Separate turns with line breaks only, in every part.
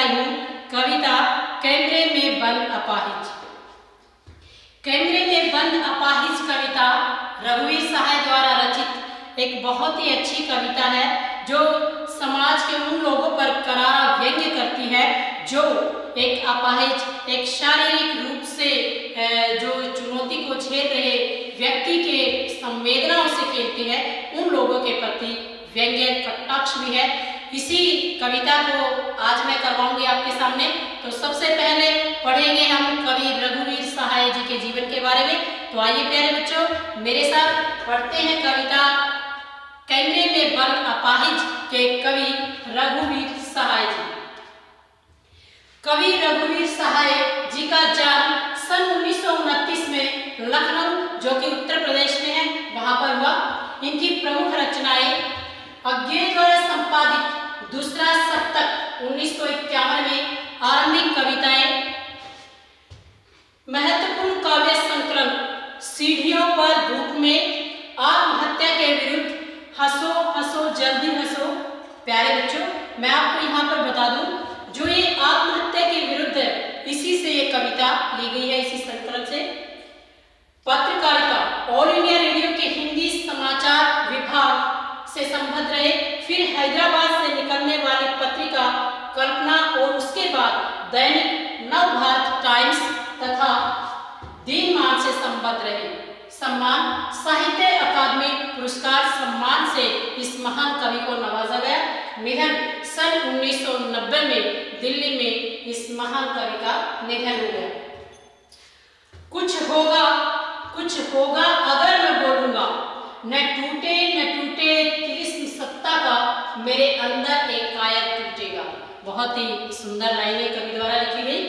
आई हूँ कविता कैमरे में बंद अपाहिज। कैमरे में बंद अपाहिज कविता रघुवीर सहाय द्वारा रचित एक बहुत ही अच्छी कविता है, जो समाज के उन लोगों पर करारा व्यंग्य करती है जो एक अपाहिज, एक शारीरिक रूप से जो चुनौती को झेल रहे व्यक्ति के संवेदनाओं से खेलती है, उन लोगों के प्रति व्यंग्य कटाक्ष भी है। इसी कविता को आज मैं करवाऊंगी आपके सामने। तो सबसे पहले पढ़ेंगे हम कवि रघुवीर सहाय जी के जीवन के बारे में। तो आइए प्यारे बच्चों, मेरे साथ पढ़ते हैं कविता कैमरे में बंद अपाहिज के कवि रघुवीर सहाय जी। कवि रघुवीर सहाय जी का जन्म सन 1929 में लखनऊ, जो कि उत्तर प्रदेश में है, वहां पर हुआ। इनकी प्रमुख रचनाएं अज्ञे द्वारा संपादित दूसरा सप्तक 1951 में, आरंभिक कविताएं, महत्वपूर्ण काव्य संकलन सीढ़ियों पर धूप में, आत्महत्या के विरुद्ध, हंसो हंसो जल्दी हंसो। प्यारे बच्चों, मैं आपको यहाँ पर बता दूं, जो ये आत्महत्या के विरुद्ध है, इसी से ये कविता ली गई है, इसी संकलन से। पत्रकारिता, ऑल इंडिया रेडियो के हिंदी समाचार विभाग से संबद्ध रहे, फिर हैदराबाद से निकलने वाली पत्रिका कल्पना और उसके बाद दैनिक नवभारत टाइम्स तथा दिनमान से संबद्ध रहे। सम्मान साहित्य अकादमी पुरस्कार सम्मान से इस महान कवि को नवाजा गया। निधन सन 1990 में दिल्ली में इस महान कवि का निधन हो गया। कुछ होगा अगर मैं बोलूंगा, न टूटे तिलिस्म सत्ता का, मेरे अंदर एक कायर टूटेगा। बहुत ही सुंदर लाइनें कवि द्वारा लिखी गई।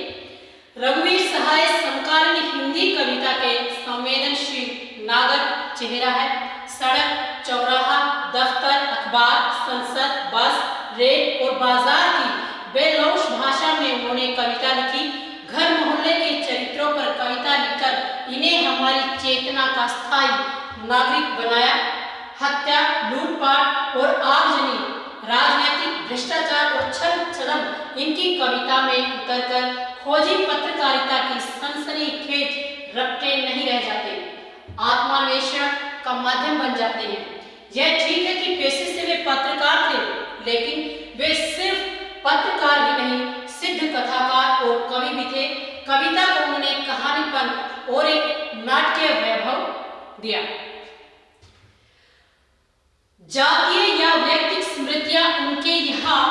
रघुवीर सहाय समकालीन हिंदी कविता के संवेदनशील नागर चेहरा है। सड़क, चौराहा, दफ्तर, अखबार, संसद, बस, रेल और बाजार की बेलौश भाषा में उन्होंने कविता लिखी। घर मोहल्ले के चरित्रों पर कविता लिखकर इन्हें हमारी चेतना का स्थायी नागरिक बनाया। हत्या, लूटपाट और आगजनी, राजनीतिक भ्रष्टाचार और छल-छदम इनकी कविता में उतरकर खोजी पत्रकारिता की सनसनीखेज रपटे नहीं रह जाते, आत्मान्वेषण का माध्यम बन जाते हैं। यह ठीक है कि पेशे से वे पत्रकार थे, लेकिन वे सिर्फ पत्रकार ही नहीं, सिद्ध कथाकार और कवि भी थे। कविता को उन्होंने कहानीपन और एक नाट्य वैभव दिया। जातीय या व्यक्तिगत स्मृतियां उनके यहाँ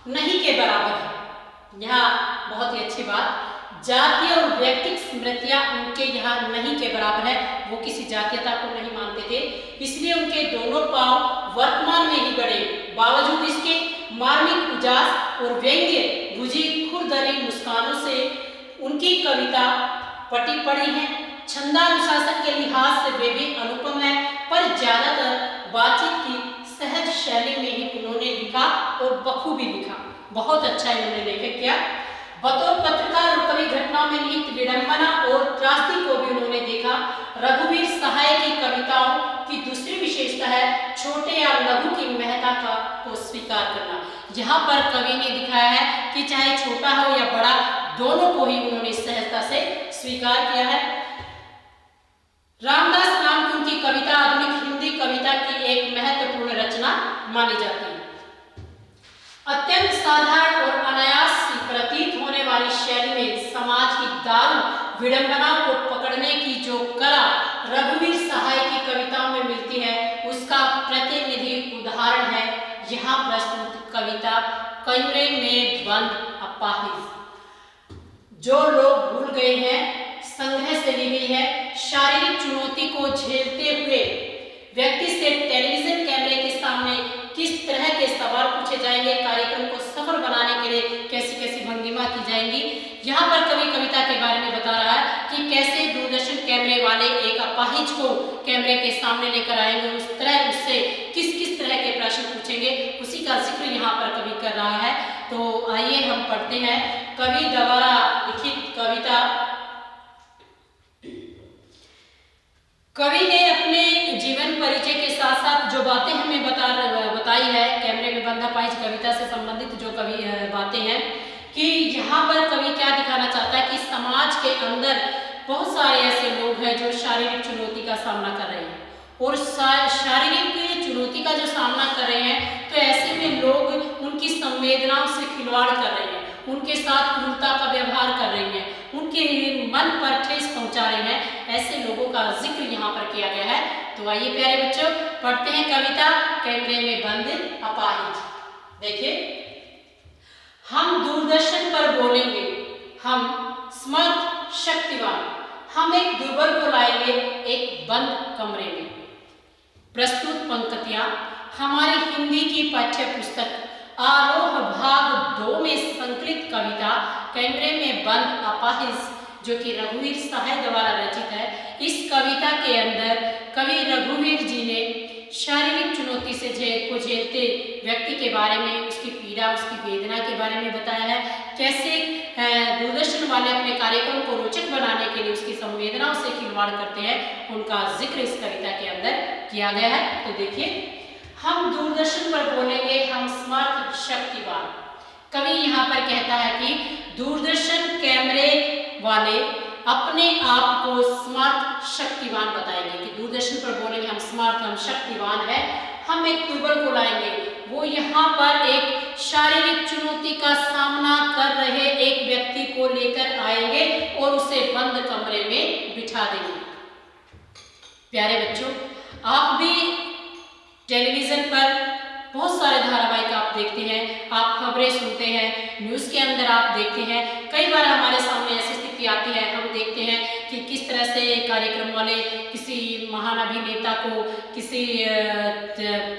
नहीं के बराबर है। यहाँ बहुत ही अच्छी बात, जातीय और व्यक्तिगत स्मृतियां उनके यहाँ नहीं के बराबर है। वो किसी जातीयता को नहीं मानते थे, इसलिए उनके दोनों पांव वर्तमान में ही गड़े। बावजूद इसके मार्मिक उजास और व्यंग्य बुझी खुरदरी मुस्कानों से उनकी कविता पटी पड़ी है। छंदानुशासन के लिहाज से वे भी अनुपम है, पर ज्यादातर बातचीत की सहज शैली में ही उन्होंने लिखा और बखूबी लिखा। बहुत अच्छा इन्होंने लेखन किया। बतौर पत्रकार और कवि घटनाओं में निहित विडंबना और त्रासदी को भी उन्होंने देखा। रघुवीर सहाय की कविताओं की दूसरी विशेषता है छोटे या लघु की महत्ता को स्वीकार करना। यहाँ पर कवि ने दिखाया है कि चाहे छोटा हो या बड़ा, दोनों को ही उन्होंने सहजता से स्वीकार किया है। रामदास नाम की उनकी कविता आधुनिक हिंदी कविता की एक महत्वपूर्ण रचना मानी जाती है। अत्यंत साधारण और अनायास सी प्रतीत होने वाली शैली में समाज की दारुण विडंबनाओं को पकड़ने की जो कला रघुवीर सहाय की कविताओं में मिलती है, उसका प्रतिनिधि उदाहरण है यहाँ प्रस्तुत कविता कैमरे में बंद अपाहिज। जो लोग भूल गए हैं, संग्रह से ली गई है। शारीरिक चुनौती को झेलते हुए व्यक्ति से टेलीविजन कैमरे के सामने किस तरह के सवाल पूछे जाएंगे, कार्यक्रम को सफल बनाने के लिए कैसी कैसी भंगिमा की जाएंगी। यहाँ पर कवि कविता के बारे में बता रहा है कि कैसे दूरदर्शन कैमरे वाले एक अपाहिज को कैमरे के सामने लेकर आएंगे, उस तरह उससे किस किस तरह के प्रश्न पूछेंगे, उसी का जिक्र यहाँ पर कवि कर रहा है। तो आइए हम पढ़ते हैं कवि द्वारा लिखित कविता। कवि ने अपने जीवन परिचय के साथ साथ जो बातें हमें बताई है, कैमरे में बंद अपाहिज कविता से संबंधित जो कवि बातें हैं, कि यहाँ पर कवि क्या दिखाना चाहता है कि समाज के अंदर बहुत सारे ऐसे लोग हैं जो शारीरिक चुनौती का सामना कर रहे हैं, और शारीरिक चुनौती का जो सामना कर रहे हैं, तो ऐसे में लोग उनकी संवेदनाओं से खिलवाड़ कर रहे हैं, उनके साथ क्रूरता का व्यवहार कर रहे हैं, उनके मन पर ठेस पहुंचा रहे हैं। ऐसे लोगों का जिक्र यहाँ पर किया गया है। तो आइए प्यारे बच्चों, पढ़ते हैं कविता कैमरे में बंद अपाहिज। देखिए, हम दूरदर्शन पर बोलेंगे, हम समर्थ शक्तिवान, हम एक दुर्बल को लाएंगे एक बंद कमरे में। प्रस्तुत पंक्तियां हमारी हिंदी की पाठ्य पुस्तक आरोह भाग 2 में संकलित कविता कैमरे में बंद अपाहिज, जो कि रघुवीर सहाय द्वारा रचित है। इस कविता के अंदर कवि रघुवीर जी ने शारीरिक चुनौती से झेलते व्यक्ति के बारे में, उसकी पीड़ा, उसकी वेदना के बारे में बताया है। कैसे दूरदर्शन वाले अपने कार्यक्रम को रोचक बनाने के लिए उसकी संवेदनाओं से खिलवाड़ करते हैं, उनका जिक्र इस कविता के अंदर किया गया है। तो देखिए, हम दूरदर्शन पर बोलेंगे, हम समर्थ शक्तिवान। कवि यहाँ पर कहता है कि दूरदर्शन कैमरे वाले अपने आप को समर्थ शक्तिवान बताएंगे, कि दूरदर्शन पर बोलेंगे हम समर्थ, हम शक्तिवान है। हम एक दुर्बल को लाएंगे, वो यहाँ पर एक शारीरिक चुनौती का सामना कर रहे एक व्यक्ति को लेकर आएंगे और उसे बंद कमरे में बिठा देंगे। प्यारे बच्चों, आप भी टेलीविजन पर बहुत सारे धारावाहिक आप देखते हैं, आप खबरें सुनते हैं, न्यूज़ के अंदर आप देखते हैं। कई बार हमारे सामने ऐसी स्थिति आती है, हम देखते हैं कि किस तरह से कार्यक्रम वाले किसी महान अभिनेता को, किसी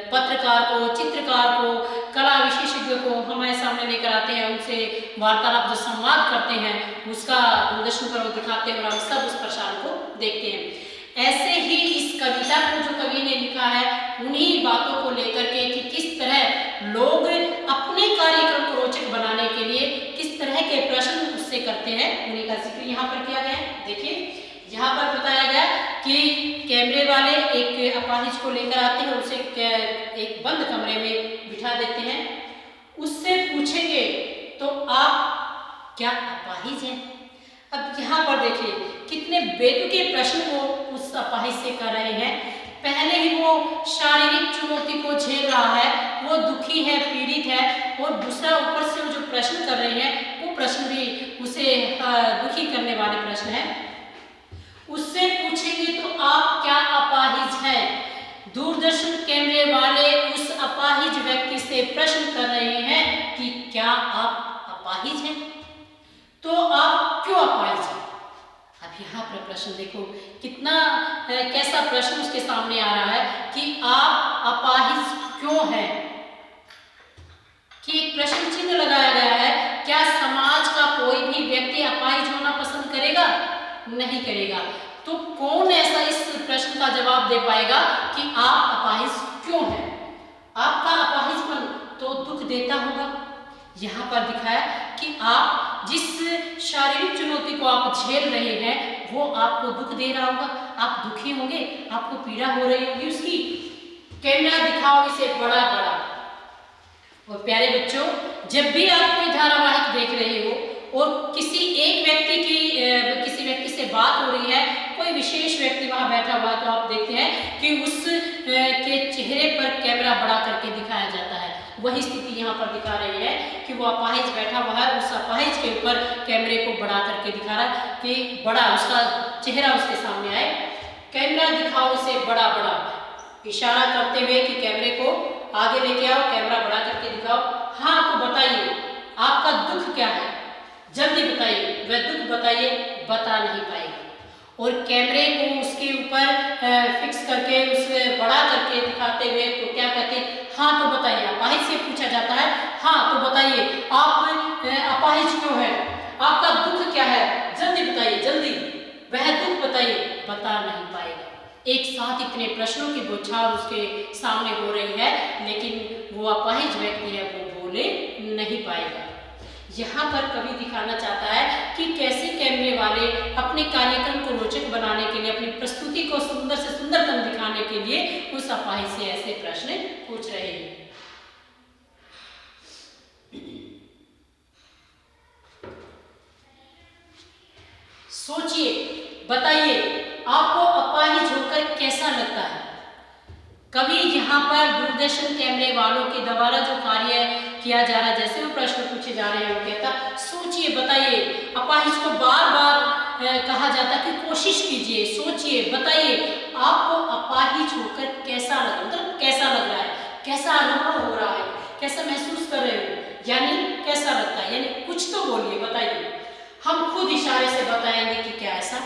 पत्रकार को, चित्रकार को, कला विशेषज्ञ को हमारे सामने लेकर आते हैं, उनसे वार्तालाप, जो संवाद करते हैं, उसका दूरदर्शन पर वो दिखाते हैं और हम सब उस प्रसारण को देखते हैं। ऐसे ही इस कविता को जो कवि ने लिखा है, उन्हीं बातों को लेकर के कि किस तरह लोग अपने कार्यक्रम को रोचक बनाने के लिए किस तरह के प्रश्न उससे करते हैं, उन्हीं का जिक्र यहाँ पर किया गया है। देखिए, यहाँ पर बताया गया कि कैमरे वाले एक अपाहिज को लेकर आते हैं, उसे एक बंद कमरे में बिठा देते हैं, उससे पूछेंगे तो आप क्या अपाहिज हैं? अब यहाँ पर देखिए, कितने बेतुके प्रश्न को उस अपाहिज से कर रहे हैं। पहले ही वो शारीरिक चुनौती को झेल रहा है, वो दुखी है, पीड़ित है, और दूसरा ऊपर से वो जो प्रश्न कर रहे हैं, वो प्रश्न भी उसे दुखी करने वाले प्रश्न हैं। उससे पूछेंगे तो आप क्या अपाहिज हैं? दूरदर्शन कैमरे वाले उस अपाहिज व्यक्ति से प्रश्न कर रहे हैं कि क्या आप अपाहिज हैं? तो आप क्यों अपाहिज हैं? अब यहाँ पर प्रश्न देखो, कितना कैसा प्रश्न उसके सामने आ रहा है कि आप अपाहिज क्यों हैं, कि एक प्रश्न चिन्ह लगाया गया है। क्या समाज का कोई भी व्यक्ति अपाहिज होना पसंद करेगा? नहीं करेगा। तो कौन ऐसा इस प्रश्न का जवाब दे पाएगा कि आप अपाहिज क्यों हैं? आपका अपाहिजपन तो दुख देता होगा। यहाँ पर दिखाया कि आप जिस शारीरिक चुनौती को आप झेल रहे हैं, वो आपको दुख दे रहा होगा, आप दुखी होंगे, आपको पीड़ा हो रही होगी उसकी। कैमरा दिखाओ इसे बड़ा बड़ा। और प्यारे बच्चों, जब भी आप कोई धारावाहिक देख रहे हो और किसी एक व्यक्ति की किसी व्यक्ति से बात हो रही है, कोई विशेष व्यक्ति वहां बैठा हुआ है, तो आप देखते हैं कि उस के चेहरे पर कैमरा बड़ा करके दिखाया जाता है। वही स्थिति यहाँ पर दिखा रही है कि वो अपाहिज बैठा हुआ है, उस अपाहिज के ऊपर कैमरे को बड़ा करके दिखा रहा है कि बड़ा उसका चेहरा उसके सामने आए। कैमरा दिखाओ इसे बड़ा बड़ा, इशारा करते हुए कि कैमरे को आगे लेके आओ, कैमरा बड़ा करके दिखाओ। हाँ, तो बताइए आपका दुख क्या है, जल्दी बताइए। वह दुख बताइए, बता नहीं पाएगा। और कैमरे को उसके ऊपर फिक्स करके उसे बड़ा करके दिखाते हुए तो क्या कहते हैं, हाँ तो बताइए। अपाहिज से पूछा जाता है, हाँ तो बताइए आप अपाहिज क्यों है, आपका दुख क्या है, जल्दी बताइए जल्दी। वह दुख बताइए, बता नहीं पाएगा। एक साथ इतने प्रश्नों की बौछार उसके सामने हो रही है, लेकिन वो अपाहिज व्यक्ति है, वो बोले नहीं पाएगा। यहाँ पर कवि दिखाना चाहता है कि कैसे कैमरे वाले अपने कार्यक्रम को रोचक बनाने के लिए, अपनी प्रस्तुति को सुंदर से सुंदरतम दिखाने के लिए उस अपाहिज से ऐसे प्रश्न पूछ रहे हैं। सोचिए, बताइए आपको अपाहिज होकर कैसा लगता है। कभी यहाँ पर दूरदर्शन कैमरे वालों के द्वारा जो कार्य किया जा रहा है, जैसे वो प्रश्न पूछे जा रहे हैं, वो कहता सोचिए, बताइए। अपाहिज को बार बार कहा जाता कि कोशिश कीजिए, सोचिए, बताइए आपको अपाहिज होकर कैसा लग, मतलब कैसा लग रहा है, कैसा अनुभव हो रहा है, कैसा महसूस कर रहे हो, यानी कैसा लगता है, यानी कुछ तो बोलिए, बताइए। हम खुद इशारे से बताएंगे कि क्या ऐसा।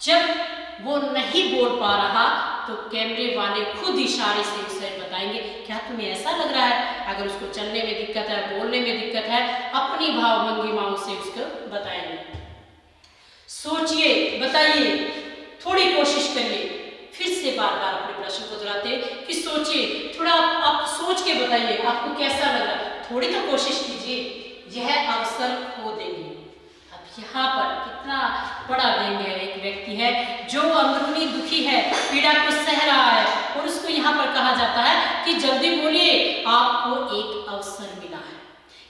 जब वो नहीं बोल पा रहा तो कैमरे वाले खुद इशारे से उसे बताएंगे, क्या तुम्हें ऐसा लग रहा है। अगर उसको चलने में दिक्कत है, बोलने में दिक्कत है, अपनी भाव भंगिमाओं से उसको बताएंगे। सोचिए, बताइए, थोड़ी कोशिश करिए। फिर से बार बार अपने प्रश्न को दोहराते कि सोचिए, थोड़ा आप सोच के बताइए आपको कैसा लग रहा है, थोड़ी तो कोशिश कीजिए। यह अवसर खो देंगे। यहाँ पर कितना बड़ा व्यंग्य है। एक व्यक्ति है जो अंदरूनी दुखी है, पीड़ा को सह रहा है, और उसको यहाँ पर कहा जाता है कि जल्दी बोलिए, आपको एक अवसर मिला है,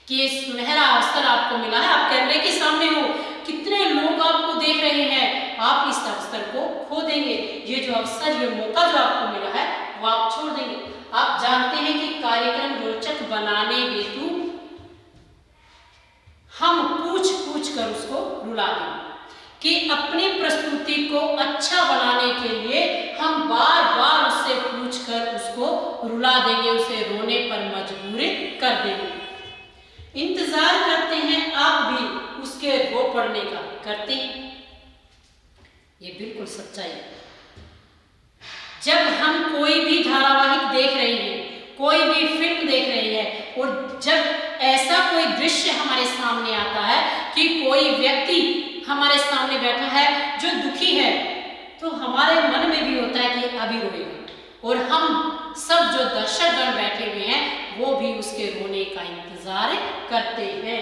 कि ये सुनहरा अवसर आपको मिला है। आप कैमरे के सामने हो, कितने लोग आपको देख रहे हैं, आप इस अवसर को खो देंगे। ये जो अवसर, ये मौका जो आपको मिला है, वो आप छोड़ देंगे। आप जानते हैं कि कार्यक्रम रोचक बनाने हेतु हम पूछ पूछ कर उसको रुला देंगे, कि अपनी प्रस्तुति को अच्छा बनाने के लिए हम बार बार उससे पूछ कर उसको रुला देंगे, उसे रोने पर मजबूर कर देंगे। इंतजार करते हैं आप भी उसके रो पड़ने का, करते हैं। ये बिल्कुल सच्चाई है। जब हम कोई भी धारावाहिक देख रहे हैं, कोई भी फिल्म देख रहे हैं, और जब ऐसा कोई दृश्य हमारे सामने आता है कि कोई व्यक्ति हमारे सामने बैठा है जो दुखी है, तो हमारे मन में भी होता है कि अभी रोएगा, और हम सब जो दर्शकगण बैठे हुए हैं वो भी उसके रोने का इंतजार करते हैं।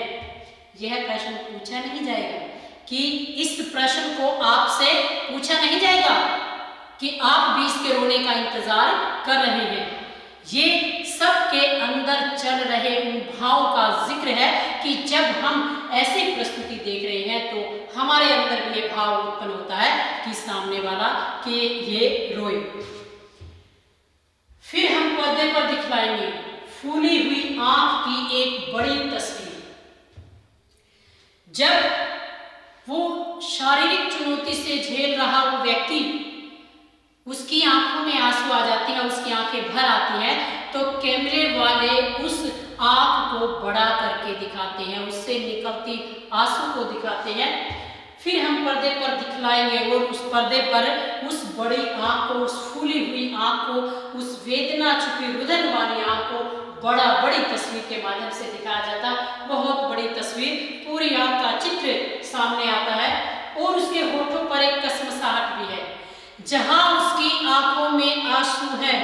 यह प्रश्न पूछा नहीं जाएगा, कि इस प्रश्न को आपसे पूछा नहीं जाएगा कि आप भी इसके रोने का इंतजार कर रहे हैं। ये सबके अंदर चल रहे उन भाव का जिक्र है कि जब हम ऐसी प्रस्तुति देख रहे हैं तो हमारे अंदर भी ये भाव उत्पन्न होता है कि सामने वाला कि ये रोए। फिर हम पर्दे पर दिखलाएंगे फूली हुई आंख की एक बड़ी तस्वीर। जब वो शारीरिक चुनौती से झेल रहा वो व्यक्ति, उसकी आंखों में आंसू आ जाते हैं, उसकी आंखें भर आती हैं, तो कैमरे वाले उस आंख को बड़ा करके दिखाते हैं, उससे निकलती आंसू को दिखाते हैं। फिर हम पर्दे पर दिखलाएंगे और उस पर्दे पर उस बड़ी आंख को, उस फूली हुई आंख को, उस वेदना छुपी रुदन वाली आंख को बड़ी तस्वीर के माध्यम से दिखाया जाता है। बहुत बड़ी तस्वीर, पूरी आंख का चित्र सामने आता है, और उसके होठों पर एक कसमसाहट भी है। जहां उसकी आंखों में आंसू है,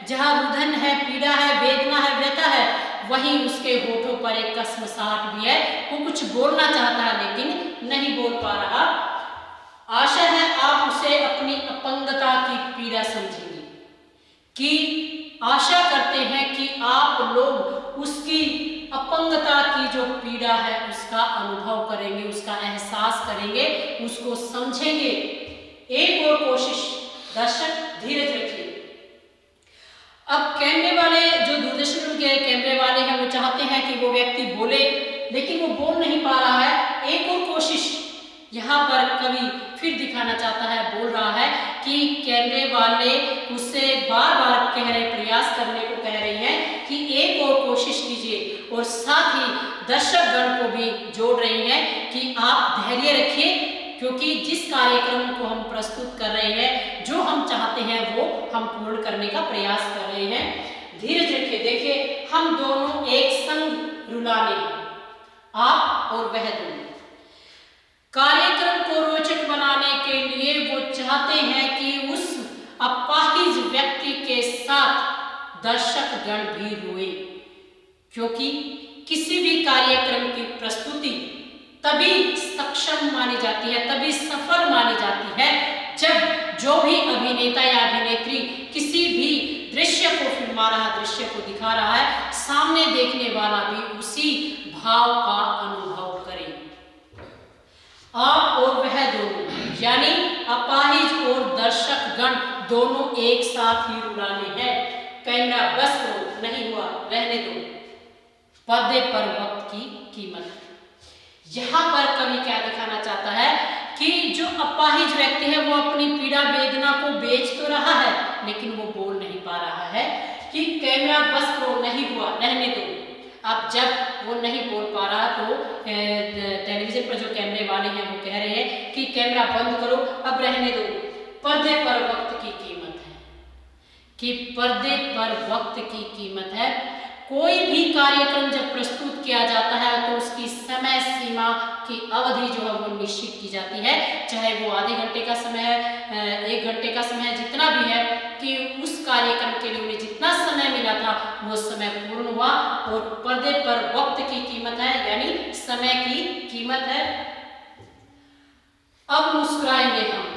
जहां रुदन है, पीड़ा है, वेदना है, व्यथा है, वहीं उसके होठों पर एक कसमसाहट भी है। वो कुछ बोलना चाहता है लेकिन नहीं बोल पा रहा। आशा है आप उसे अपनी अपंगता की पीड़ा समझेंगे, कि आशा करते हैं कि आप लोग उसकी अपंगता की जो पीड़ा है उसका अनुभव करेंगे, उसका एहसास करेंगे, उसको समझेंगे। एक और कोशिश, दर्शक धीरज रखिए। अब कैमरे वाले, जो दूरदर्शन के कैमरे वाले हैं, वो चाहते हैं कि वो व्यक्ति बोले, लेकिन वो बोल नहीं पा रहा है। एक और कोशिश यहाँ पर कवि फिर दिखाना चाहता है, बोल रहा है कि कैमरे वाले उससे बार बार कह रहे, प्रयास करने को कह रही हैं कि एक और कोशिश कीजिए, और साथ ही दर्शकगण को भी जोड़ रही हैं कि आप धैर्य रखिए, क्योंकि जिस कार्यक्रम को हम प्रस्तुत कर रहे हैं, जो हम चाहते हैं वो हम पूर्ण करने का प्रयास कर रहे हैं। धीरज रखिए। देखिए, हम दोनों एक संग रुलाने हैं, आप और वह दोनों। कार्यक्रम को रोचक बनाने के लिए वो चाहते हैं कि उस अपाहिज व्यक्ति के साथ दर्शकगण भी रोए, क्योंकि किसी भी कार्यक्रम की प्रस्तुति तभी सक्षम मानी जाती है, तभी सफल मानी जाती है, जब जो भी अभिनेता या अभिनेत्री किसी भी दृश्य को फिल्मा रहा, दृश्य को दिखा रहा है, सामने देखने वाला भी उसी भाव का अनुभव करे। आप और वह दोनों यानी अपाहिज और दर्शक गण दोनों एक साथ ही रुलाने हैं। कैमरा बस करो, नहीं हुआ रहने दो, पर्दे पर वक्त की कीमत। यहाँ पर कवि क्या दिखाना चाहता है कि जो अपाहिज व्यक्ति है वो अपनी पीड़ा वेदना को बेच तो रहा है, लेकिन वो बोल नहीं पा रहा है कि कैमरा बस करो, नहीं हुआ रहने दो। अब जब वो नहीं बोल पा रहा तो टेलीविजन पर जो कैमरे वाले हैं वो कह रहे हैं कि कैमरा बंद करो, अब रहने दो, पर्दे पर वक्त की कीमत है, कि पर्दे पर वक्त की कीमत है। कोई भी कार्यक्रम जब प्रस्तुत किया जाता है तो उसकी समय सीमा की अवधि जो है वो निश्चित की जाती है, चाहे वो आधे घंटे का समय है, 1 घंटे का समय है, जितना भी है, कि उस कार्यक्रम के लिए उन्हें जितना समय मिला था वो समय पूर्ण हुआ और पर्दे पर वक्त की कीमत है, यानी समय की कीमत है। अब मुस्कुराएंगे हम,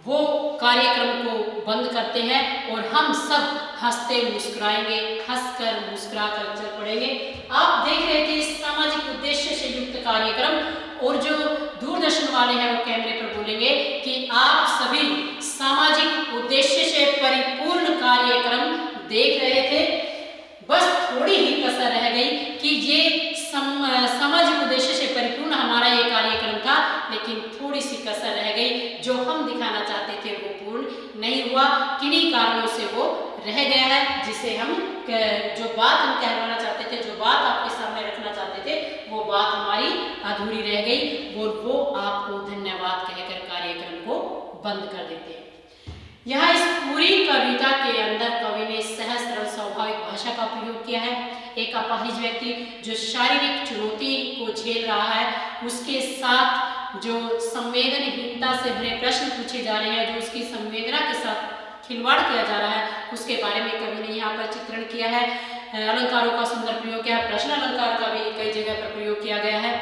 वो कार्यक्रम को बंद करते हैं और हम सब हंसते मुस्कुराएंगे, हंसकर मुस्कुराकर चल पड़ेंगे। आप देख रहे थे सामाजिक उद्देश्य से युक्त कार्यक्रम और जो दूरदर्शन वाले हैं वो कैमरे पर बोलेंगे कि आप सभी सामाजिक उद्देश्य से परिपूर्ण कार्यक्रम देख रहे थे, बस थोड़ी ही कसर रह गई कि ये सामाजिक उद्देश्य से परिपूर्ण हमारा ये कार्यक्रम था, लेकिन थोड़ी सी कसर रह गई, जो हम दिखाना चाहते थे वो पूर्ण नहीं हुआ, किन्हीं कारणों से वो रह गया है, जिसे हम जो बात हम कहलाना चाहते थे, जो बात आपके सामने रखना चाहते थे, वो बात हमारी अधूरी रह गई और वो आपको धन्यवाद कहकर कार्यक्रम को बंद कर देते हैं। यहाँ इस पूरी कविता के अंदर कवि ने सहज सरल स्वाभाविक भाषा का प्रयोग किया है। एक अपाहिज व्यक्ति जो शारीरिक चुनौती को झेल रहा है, उसके साथ जो संवेदनहीनता से भरे प्रश्न पूछे जा रहे हैं, जो उसकी संवेदना के साथ खिलवाड़ किया जा रहा है, उसके बारे में कवि ने यहाँ पर चित्रण किया है। अलंकारों का सुंदर प्रयोग किया है, प्रश्न अलंकार का भी कई जगह पर प्रयोग किया गया है,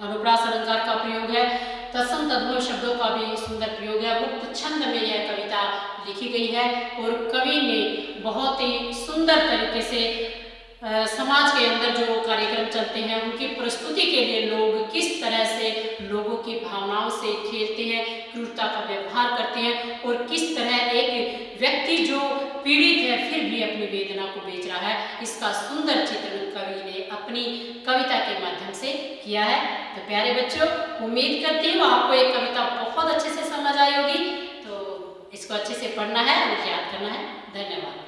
अनुप्रास अलंकार का प्रयोग है, तत्सम तद्भव शब्दों का भी सुंदर प्रयोग है। मुक्त छंद में यह कविता लिखी गई है और कवि ने बहुत ही सुंदर तरीके से समाज के अंदर जो कार्यक्रम चलते हैं उनकी प्रस्तुति के लिए लोग किस तरह से लोगों की भावनाओं से खेलते हैं, क्रूरता का व्यवहार करते हैं और किस तरह एक व्यक्ति जो पीड़ित है फिर भी अपनी वेदना को बेच रहा है, इसका सुंदर चित्रण कवि ने अपनी कविता के माध्यम से किया है। तो प्यारे बच्चों, उम्मीद करती हूँ आपको एक कविता बहुत अच्छे से समझ आई होगी, तो इसको अच्छे से पढ़ना है और याद करना है। धन्यवाद।